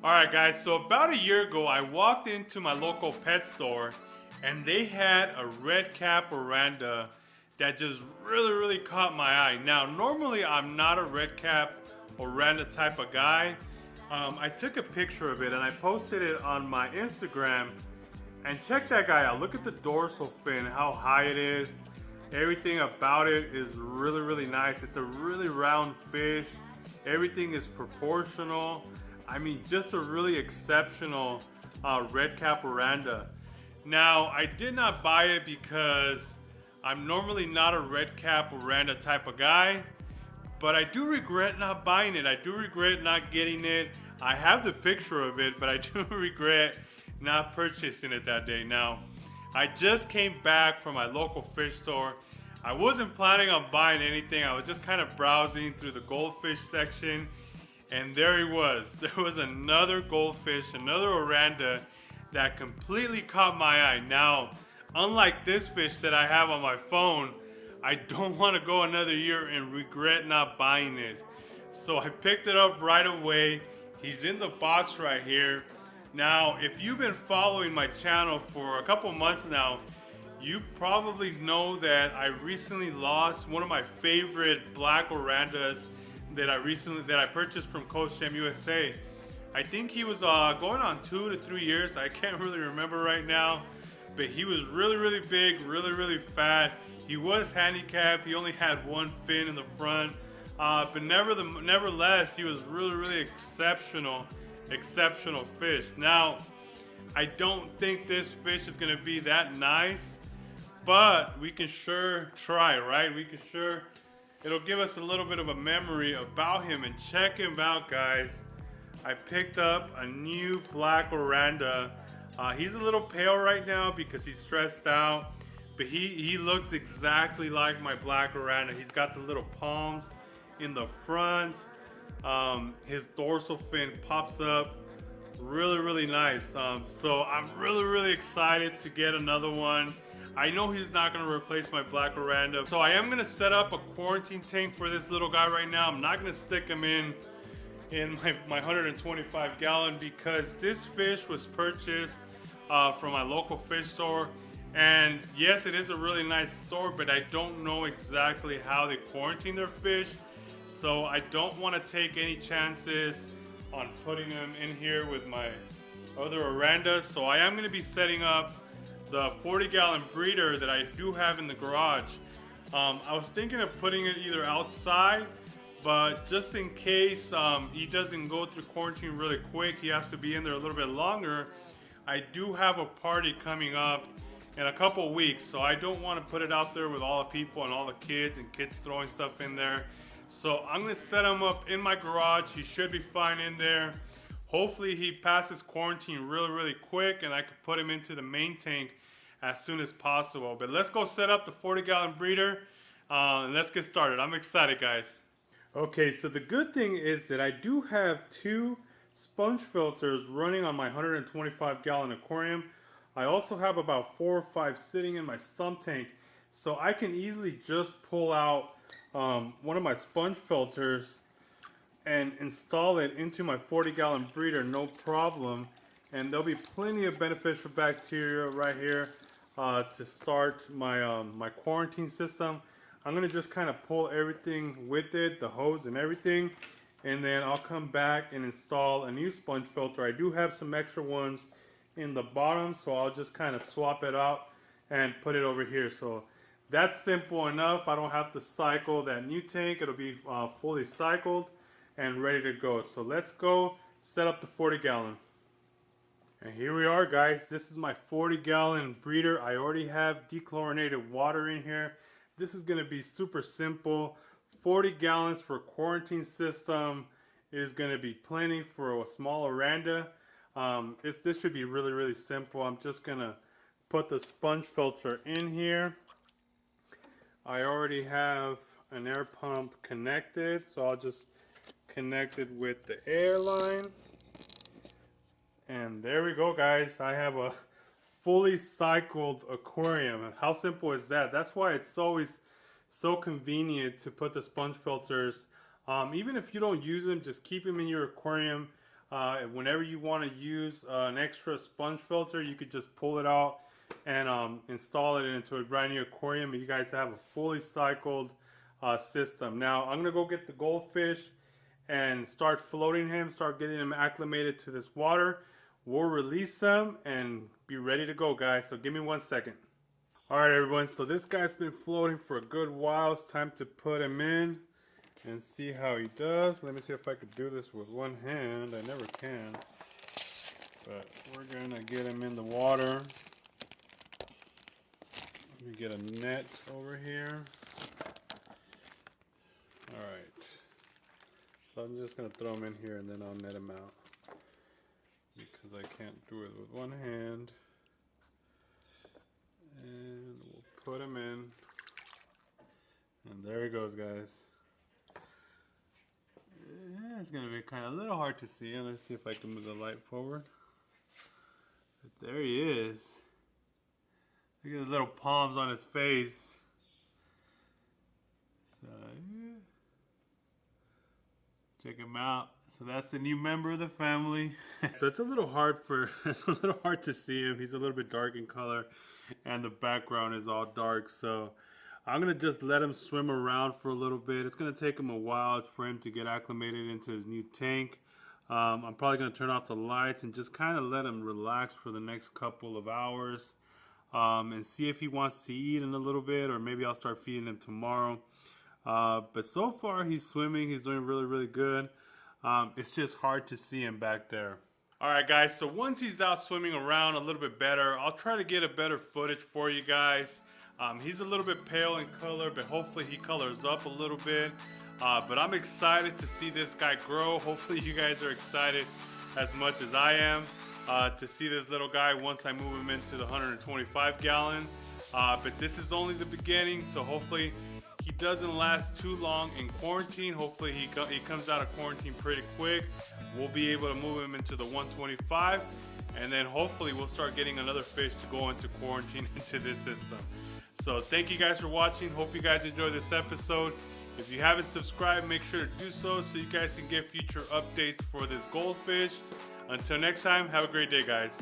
Alright guys, so about a year ago I walked into my local pet store and they had a red cap Oranda that just really caught my eye. Now normally I'm not a red cap Oranda type of guy. I took a picture of it and I posted it on my Instagram, and check that guy out. Look at the dorsal fin, how high it is. Everything about it is really nice. It's a really round fish. Everything is proportional. I mean, just a really exceptional red cap Oranda. Now, I did not buy it because I'm normally not a red cap Oranda type of guy, but I do regret not buying it. I do regret not getting it. I have the picture of it, but I do regret not purchasing it that day. Now, I just came back from my local fish store. I wasn't planning on buying anything. I was just kind of browsing through the goldfish section, and there he was. There was another goldfish, another Oranda that completely caught my eye. Now, unlike this fish that I have on my phone, I don't want to go another year and regret not buying it. So I picked it up right away. He's in the box right here. Now, if you've been following my channel for a couple months now, you probably know that I recently lost one of my favorite black Orandas that I purchased from Coast Gem USA. I think he was going on 2 to 3 years. I can't really remember right now, but he was really big, really fat. He was handicapped. He only had one fin in the front, but nevertheless, he was really exceptional fish. Now, I don't think this fish is gonna be that nice, but we can sure try, right? It'll give us a little bit of a memory about him. And check him out, guys. I picked up a new black Oranda. He's a little pale right now because he's stressed out, but he looks exactly like my black Oranda. He's got the little palms in the front. His dorsal fin pops up really nice. So I'm really excited to get another one. I know he's not going to replace my black Oranda, so I am going to set up a quarantine tank for this little guy right now. I'm not going to stick him in my 125 gallon because this fish was purchased from my local fish store. And yes, it is a really nice store, but I don't know exactly how they quarantine their fish. So I don't want to take any chances on putting them in here with my other Orandas. So I am going to be setting up the 40-gallon breeder that I do have in the garage. I was thinking of putting it either outside, but just in case he doesn't go through quarantine really quick, he has to be in there a little bit longer. I do have a party coming up in a couple weeks, so I don't want to put it out there with all the people and all the kids and kids throwing stuff in there. So I'm going to set him up in my garage. He should be fine in there. Hopefully he passes quarantine really quick and I can put him into the main tank as soon as possible. But let's go set up the 40-gallon breeder and let's get started. I'm excited, guys. Okay, so the good thing is that I do have 2 sponge filters running on my 125-gallon aquarium. I also have about 4 or 5 sitting in my sump tank, so I can easily just pull out one of my sponge filters and install it into my 40-gallon breeder, no problem. And there'll be plenty of beneficial bacteria right here to start my my quarantine system. I'm gonna just kind of pull everything with it, the hose and everything, and then I'll come back and install a new sponge filter. I do have some extra ones in the bottom, so I'll just kind of swap it out and put it over here. So that's simple enough. I don't have to cycle that new tank. It'll be fully cycled and ready to go. So let's go set up the 40-gallon. And here we are, guys. This is my 40-gallon breeder. I already have dechlorinated water in here. This is going to be super simple. 40 gallons for a quarantine system is going to be plenty for a small Oranda. This should be really simple. I'm just going to put the sponge filter in here. I already have an air pump connected, so I'll just connect it with the air line. And there we go, guys. I have a fully cycled aquarium. How simple is that? That's why it's always so convenient to put the sponge filters. Even if you don't use them, just keep them in your aquarium. Whenever you want to use an extra sponge filter, you could just pull it out and install it into a brand new aquarium, and you guys have a fully cycled system. Now I'm gonna go get the goldfish and start floating him, start getting him acclimated to this water. We'll release him and be ready to go, guys. So give me 1 second. Alright everyone, so this guy's been floating for a good while. It's time to put him in and see how he does. Let me see if I could do this with one hand. I never can. But we're gonna get him in the water. Let me get a net over here. Alright. So I'm just gonna throw him in here and then I'll net him out, because I can't do it with one hand. And we'll put him in. And there he goes, guys. Yeah, it's gonna be kind of a little hard to see. Let's see if I can move the light forward. But there he is. Look at his little palms on his face. So yeah. Check him out. So that's the new member of the family. So it's a little hard to see him. He's a little bit dark in color, and the background is all dark. So I'm gonna just let him swim around for a little bit. It's gonna take him a while for him to get acclimated into his new tank. I'm probably gonna turn off the lights and just kind of let him relax for the next couple of hours, and see if he wants to eat in a little bit, or maybe I'll start feeding him tomorrow. But so far he's swimming. He's doing really, really good. It's just hard to see him back there. Alright guys, so once he's out swimming around a little bit better, I'll try to get a better footage for you guys. He's a little bit pale in color, but hopefully he colors up a little bit. But I'm excited to see this guy grow. Hopefully you guys are excited as much as I am to see this little guy once I move him into the 125 gallon. But this is only the beginning, so hopefully he doesn't last too long in quarantine. Hopefully he comes out of quarantine pretty quick. We'll be able to move him into the 125, and then hopefully we'll start getting another fish to go into quarantine into this system. So thank you guys for watching. Hope you guys enjoyed this episode. If you haven't subscribed, make sure to do so you guys can get future updates for this goldfish. Until next time, have a great day, guys.